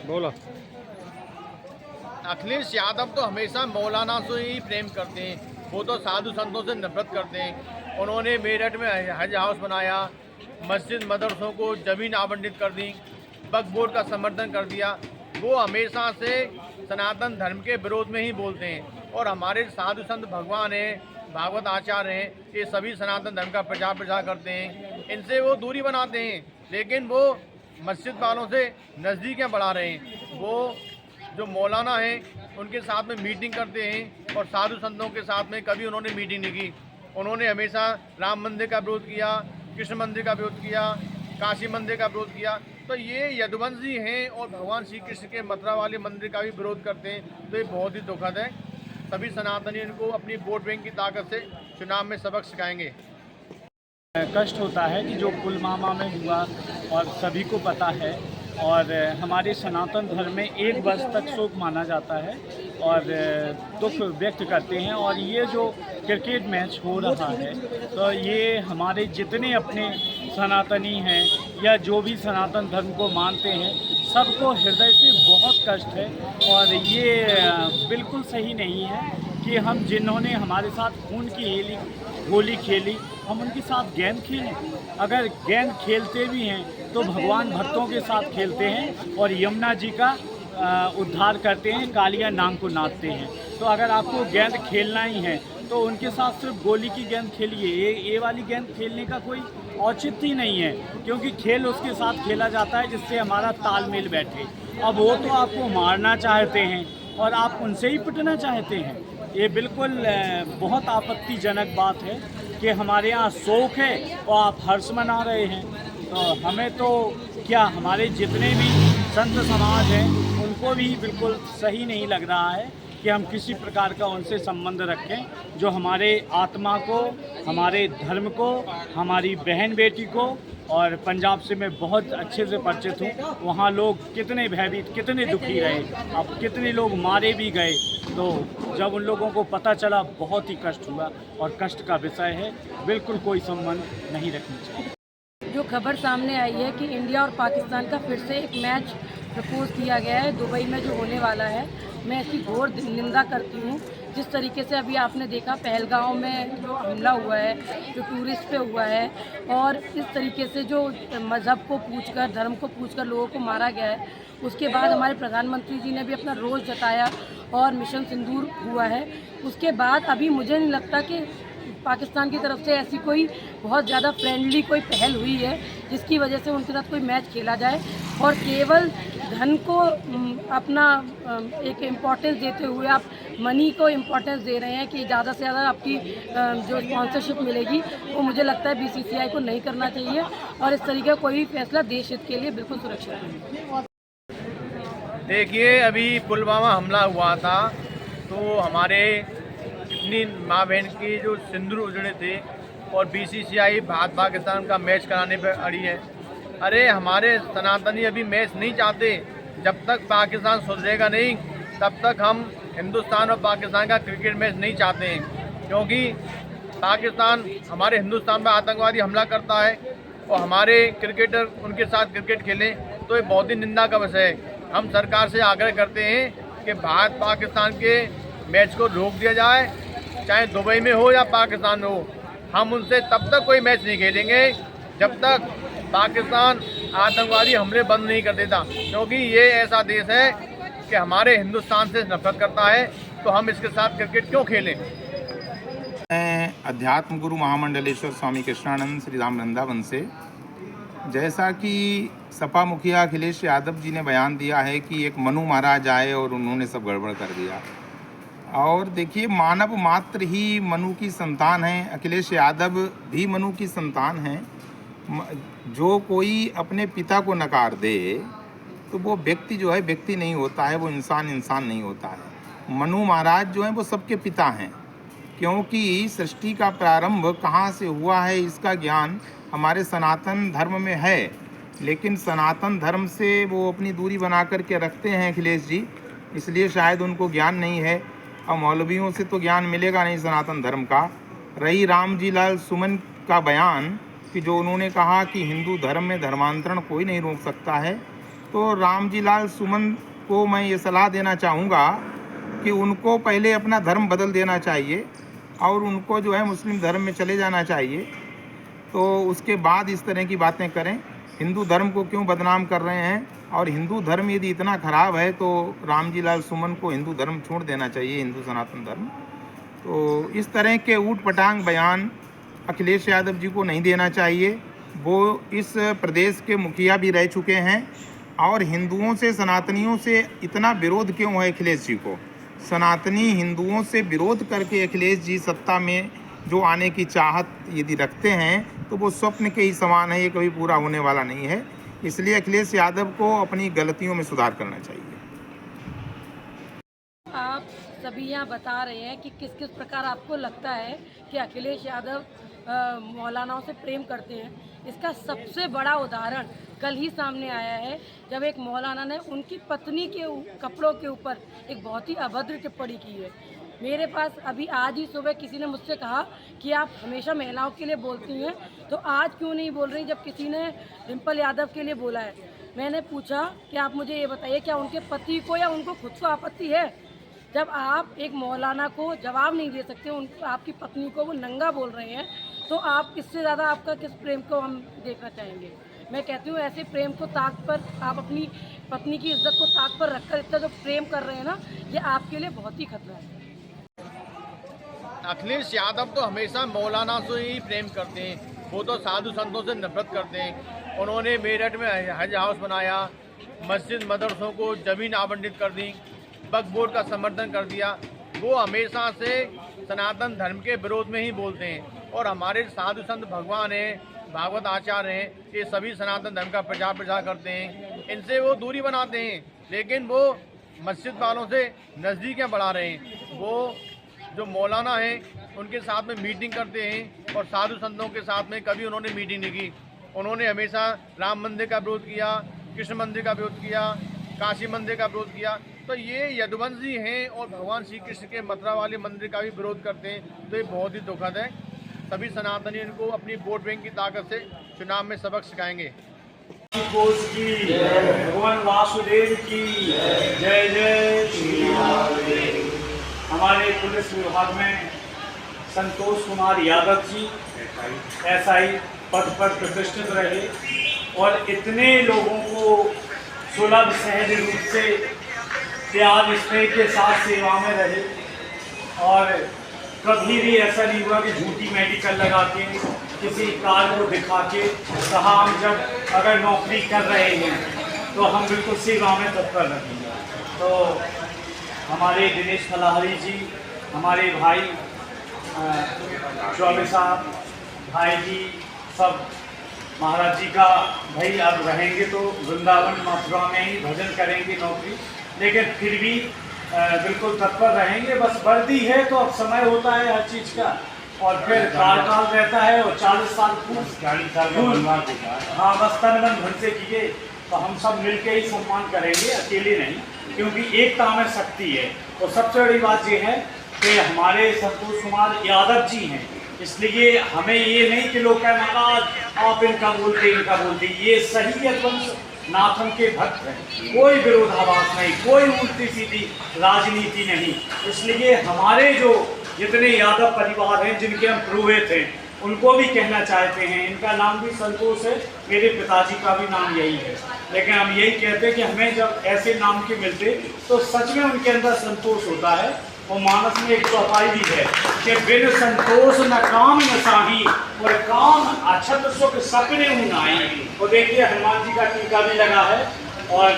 बोलो। अखिलेश यादव तो हमेशा मौलाना से ही प्रेम करते हैं। वो तो साधु संतों से नफरत करते हैं। उन्होंने मेरठ में हज हाउस बनाया, मस्जिद मदरसों को ज़मीन आवंटित कर दी, वक्फ बोर्ड का समर्थन कर दिया। वो हमेशा से सनातन धर्म के विरोध में ही बोलते हैं। और हमारे साधु संत भगवान हैं, भागवत आचार्य हैं, ये सभी सनातन धर्म का प्रचार करते हैं। इनसे वो दूरी बनाते हैं, लेकिन वो मस्जिद वालों से नज़दीकियाँ बढ़ा रहे हैं। वो जो मौलाना हैं उनके साथ में मीटिंग करते हैं और साधु संतों के साथ में कभी उन्होंने मीटिंग नहीं की। उन्होंने हमेशा राम मंदिर का विरोध किया, कृष्ण मंदिर का विरोध किया, काशी मंदिर का विरोध किया। तो ये यदुवंशी हैं और भगवान श्री कृष्ण के मथुरा वाले मंदिर का भी विरोध करते हैं। तो ये बहुत ही दुखद है। सभी सनातनी इनको अपनी वोट बैंक की ताकत से चुनाव में सबक सिखाएंगे। कष्ट होता है कि जो पुलवामा में हुआ और सभी को पता है, और हमारे सनातन धर्म में 1 वर्ष तक शोक माना जाता है और दुख व्यक्त करते हैं। और ये जो क्रिकेट मैच हो रहा है, तो ये हमारे जितने अपने सनातनी हैं या जो भी सनातन धर्म को मानते हैं, सबको हृदय से बहुत कष्ट है। और ये बिल्कुल सही नहीं है कि हम जिन्होंने हमारे साथ खून की होली खेली, हम उनके साथ गेंद खेलें। अगर गेंद खेलते भी हैं तो भगवान भक्तों के साथ खेलते हैं और यमुना जी का उद्धार करते हैं, कालिया नाम को नाचते हैं। तो अगर आपको गेंद खेलना ही है तो उनके साथ सिर्फ गोली की गेंद खेलिए। ये वाली गेंद खेलने का कोई औचित्य ही नहीं है, क्योंकि खेल उसके साथ खेला जाता है जिससे हमारा तालमेल बैठे। अब वो तो आपको मारना चाहते हैं और आप उनसे ही पिटना चाहते हैं। ये बिल्कुल बहुत आपत्तिजनक बात है कि हमारे यहाँ शोक है और आप हर्ष मना रहे हैं। तो हमें तो क्या, हमारे जितने भी संत समाज हैं उनको भी बिल्कुल सही नहीं लग रहा है कि हम किसी प्रकार का उनसे संबंध रखें जो हमारे आत्मा को, हमारे धर्म को, हमारी बहन बेटी को। और पंजाब से मैं बहुत अच्छे से परिचित हूँ, वहाँ लोग कितने भयभीत, कितने दुखी रहे, अब कितने लोग मारे भी गए। तो जब उन लोगों को पता चला, बहुत ही कष्ट हुआ और कष्ट का विषय है, बिल्कुल कोई संबंध नहीं रखना चाहिए। जो खबर सामने आई है कि इंडिया और पाकिस्तान का फिर से एक मैच प्रपोज किया गया है दुबई में जो होने वाला है, मैं इसकी घोर निंदा करती हूँ। जिस तरीके से अभी आपने देखा पहलगांव में जो हमला हुआ है, जो टूरिस्ट पे हुआ है, और इस तरीके से जो मज़हब को पूछकर, धर्म को पूछकर लोगों को मारा गया है, उसके बाद हमारे प्रधानमंत्री जी ने भी अपना रोष जताया और मिशन सिंदूर हुआ है। उसके बाद अभी मुझे नहीं लगता कि पाकिस्तान की तरफ से ऐसी कोई बहुत ज़्यादा फ्रेंडली कोई पहल हुई है जिसकी वजह से उनके साथ कोई मैच खेला जाए। और केवल धन को अपना एक इम्पोर्टेंस देते हुए आप मनी को इम्पोर्टेंस दे रहे हैं कि ज़्यादा से ज़्यादा आपकी जो स्पॉन्सरशिप मिलेगी, वो मुझे लगता है बीसीसीआई को नहीं करना चाहिए और इस तरीके का कोई भी फैसला देश हित के लिए बिल्कुल सुरक्षित नहीं। देखिए, अभी पुलवामा हमला हुआ था तो हमारे इतनी माँ बहन की जो सिंदूर उजड़े थे और बीसीसीआई भारत पाकिस्तान का मैच कराने पर अड़ी है। अरे हमारे सनातनी अभी मैच नहीं चाहते। जब तक पाकिस्तान सुधरेगा नहीं, तब तक हम हिंदुस्तान और पाकिस्तान का क्रिकेट मैच नहीं चाहते हैं। क्योंकि पाकिस्तान हमारे हिंदुस्तान में आतंकवादी हमला करता है और हमारे क्रिकेटर उनके साथ क्रिकेट खेलें, तो ये बहुत ही निंदा का विषय है। हम सरकार से आग्रह करते हैं कि भारत पाकिस्तान के मैच को रोक दिया जाए, चाहे दुबई में हो या पाकिस्तान में हो। हम उनसे तब तक कोई मैच नहीं खेलेंगे जब तक पाकिस्तान आतंकवादी हमले बंद नहीं कर देता। क्योंकि ये ऐसा देश है कि हमारे हिंदुस्तान से नफरत करता है, तो हम इसके साथ क्रिकेट क्यों खेलें। मैं अध्यात्म गुरु महामंडलेश्वर स्वामी कृष्णानंद श्री राम वृंदावन से, जैसा कि सपा मुखिया अखिलेश यादव जी ने बयान दिया है कि एक मनु महाराज आए और उन्होंने सब गड़बड़ कर दिया। और देखिए, मानव मात्र ही मनु की संतान है, अखिलेश यादव भी मनु की संतान हैं। जो कोई अपने पिता को नकार दे तो वो व्यक्ति जो है व्यक्ति नहीं होता है, वो इंसान नहीं होता है। मनु महाराज जो हैं वो सबके पिता हैं, क्योंकि सृष्टि का प्रारंभ कहाँ से हुआ है इसका ज्ञान हमारे सनातन धर्म में है। लेकिन सनातन धर्म से वो अपनी दूरी बना कर के रखते हैं अखिलेश जी, इसलिए शायद उनको ज्ञान नहीं है। और मौलवियों से तो ज्ञान मिलेगा नहीं सनातन धर्म का। रही राम जी लाल सुमन का बयान कि जो उन्होंने कहा कि हिंदू धर्म में धर्मांतरण कोई नहीं रोक सकता है, तो रामजी लाल सुमन को मैं ये सलाह देना चाहूँगा कि उनको पहले अपना धर्म बदल देना चाहिए और उनको जो है मुस्लिम धर्म में चले जाना चाहिए, तो उसके बाद इस तरह की बातें करें। हिंदू धर्म को क्यों बदनाम कर रहे हैं, और हिंदू धर्म यदि इतना ख़राब है तो रामजी लाल सुमन को हिंदू धर्म छोड़ देना चाहिए, हिंदू सनातन धर्म। तो इस तरह के ऊट पटांग बयान अखिलेश यादव जी को नहीं देना चाहिए। वो इस प्रदेश के मुखिया भी रह चुके हैं, और हिंदुओं से, सनातनियों से इतना विरोध क्यों है अखिलेश जी को? सनातनी हिंदुओं से विरोध करके अखिलेश जी सत्ता में जो आने की चाहत यदि रखते हैं तो वो स्वप्न के ही समान है, ये कभी पूरा होने वाला नहीं है। इसलिए अखिलेश यादव को अपनी गलतियों में सुधार करना चाहिए। आप सभी यहाँ बता रहे हैं कि किस किस प्रकार आपको लगता है कि अखिलेश यादव मौलानाओं से प्रेम करते हैं। इसका सबसे बड़ा उदाहरण कल ही सामने आया है, जब एक मौलाना ने उनकी पत्नी के कपड़ों के ऊपर एक बहुत ही अभद्र टिप्पणी की है। मेरे पास अभी आज ही सुबह किसी ने मुझसे कहा कि आप हमेशा महिलाओं के लिए बोलती हैं, तो आज क्यों नहीं बोल रही जब किसी ने डिम्पल यादव के लिए बोला है। मैंने पूछा कि आप मुझे ये बताइए, क्या उनके पति को या उनको खुद को आपत्ति है? जब आप एक मौलाना को जवाब नहीं दे सकते, उनको, आपकी पत्नी को वो नंगा बोल रहे हैं, तो आप इससे ज़्यादा आपका किस प्रेम को हम देखना चाहेंगे? मैं कहती हूँ ऐसे प्रेम को ताक पर, आप अपनी पत्नी की इज्जत को ताक पर रखकर इतना जो प्रेम कर रहे हैं ना, ये आपके लिए बहुत ही खतरा है। अखिलेश यादव तो हमेशा मौलाना से ही प्रेम करते हैं, वो तो साधु संतों से नफरत करते हैं। उन्होंने मेरठ में हज हाउस बनाया, मस्जिद मदरसों को ज़मीन आवंटित कर दी, वक्फ बोर्ड का समर्थन कर दिया। वो हमेशा से सनातन धर्म के विरोध में ही बोलते हैं, और हमारे साधु संत भगवान हैं, भागवत आचार्य हैं, ये सभी सनातन धर्म का प्रचार करते हैं। इनसे वो दूरी बनाते हैं, लेकिन वो मस्जिद वालों से नज़दीकियाँ बढ़ा रहे हैं। वो जो मौलाना हैं उनके साथ में मीटिंग करते हैं, और साधु संतों के साथ में कभी उन्होंने मीटिंग नहीं की। उन्होंने हमेशा राम मंदिर का विरोध किया, कृष्ण मंदिर का विरोध किया, काशी मंदिर का विरोध किया। तो ये यदुवंशी हैं और भगवान श्री कृष्ण के मथुरा वाले मंदिर का भी विरोध करते हैं। तो ये बहुत ही दुखद है। सभी सनातनी इनको अपनी वोट बैंक की ताकत से चुनाव में सबक सिखाएंगे। भगवान वासुदेव की जय जय श्री राम। हमारे पुलिस विभाग में संतोष कुमार यादव जी SI पद पर प्रतिष्ठित रहे, और इतने लोगों को सुलभ सहज रूप से प्यार स्नेह के साथ सेवा में रहे, और कभी भी ऐसा नहीं हुआ कि झूठी मेडिकल लगा के किसी कार को दिखा के कहा हम जब अगर नौकरी कर रहे हैं तो हम बिल्कुल सेवा में तत्पर रहेंगे। तो हमारे दिनेश फलाहरी जी, हमारे भाई चौबे साहब, भाई जी सब महाराज जी का भाई अब रहेंगे तो वृंदावन मथुरा में ही भजन करेंगे नौकरी, लेकिन फिर भी बिल्कुल तत्पर रहेंगे। बस वर्दी है तो अब समय होता है हर चीज़ का, और फिर कार्यकाल रहता है, और 40 साल हाँ बस तन मन धन से किए, तो हम सब मिलके ही सम्मान करेंगे, अकेले नहीं, क्योंकि एकता में शक्ति है। तो सबसे बड़ी बात ये है कि हमारे संतोष कुमार यादव जी हैं, इसलिए हमें ये नहीं कि लोग कहना आप इनका बोलते, ये सही यदुवंश नाथन के भक्त हैं, कोई विरोधाभास नहीं, कोई उल्टी सीधी राजनीति नहीं। इसलिए हमारे जो जितने यादव परिवार हैं जिनके हम पुरोहित हैं, उनको भी कहना चाहते हैं, इनका नाम भी संतोष है, मेरे पिताजी का भी नाम यही है, लेकिन हम यही कहते हैं कि हमें जब ऐसे नाम के मिलते तो सच में उनके अंदर संतोष होता है। और मानस में एक चौपाई भी है कि बिन संतोष न काम न साही, और काम अक्षत सुख सपने उनाई। और देखिए हनुमान जी का टीका भी लगा है, और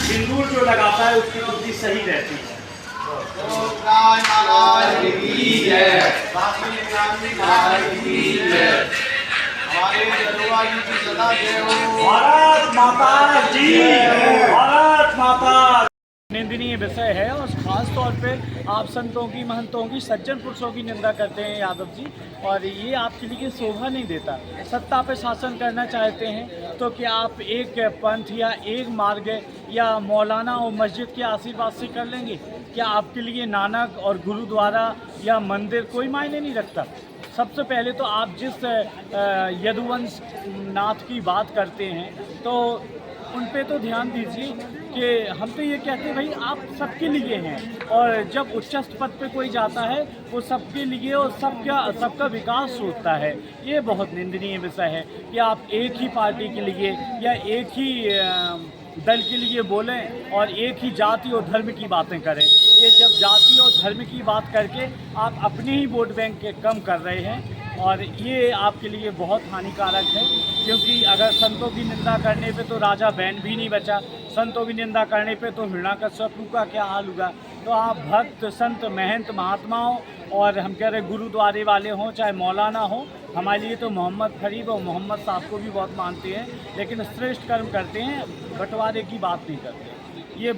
सिंदूर जो लगाता है उसकी बुद्धि सही रहती है। भारत माता जी, भारत माता। निंदनीय विषय है, और ख़ास तौर पे आप संतों की, महंतों की, सज्जन पुरुषों की निंदा करते हैं यादव जी, और ये आपके लिए शोभा नहीं देता। सत्ता पे शासन करना चाहते हैं तो क्या आप एक पंथ या एक मार्ग या मौलाना और मस्जिद के आशीर्वाद से कर लेंगे? क्या आपके लिए नानक और गुरुद्वारा या मंदिर कोई मायने नहीं रखता? सबसे पहले तो आप जिस यदुवंश नाथ की बात करते हैं, तो उन पे तो ध्यान दीजिए कि हम तो ये कहते हैं भाई आप सबके लिए हैं, और जब उच्चस्थ पद पे कोई जाता है वो सबके लिए और सबका विकास सोचता है। ये बहुत निंदनीय विषय है कि आप एक ही पार्टी के लिए या एक ही दल के लिए बोलें और एक ही जाति और धर्म की बातें करें। ये जब जाति और धर्म की बात करके आप अपने ही वोट बैंक के कम कर रहे हैं, और ये आपके लिए बहुत हानिकारक है, क्योंकि अगर संतों की निंदा करने पे तो राजा बैन भी नहीं बचा, संतों की निंदा करने पे तो हिरण्यकश्यपु का क्या हाल हुआ। तो आप भक्त, संत, महंत, महात्माओं और हम कह रहे गुरुद्वारे वाले हों चाहे मौलाना हो, हमारे लिए तो मोहम्मद फरीद और मोहम्मद साहब को भी बहुत मानते हैं, लेकिन श्रेष्ठ कर्म करते हैं, बंटवारे की बात नहीं करते। ये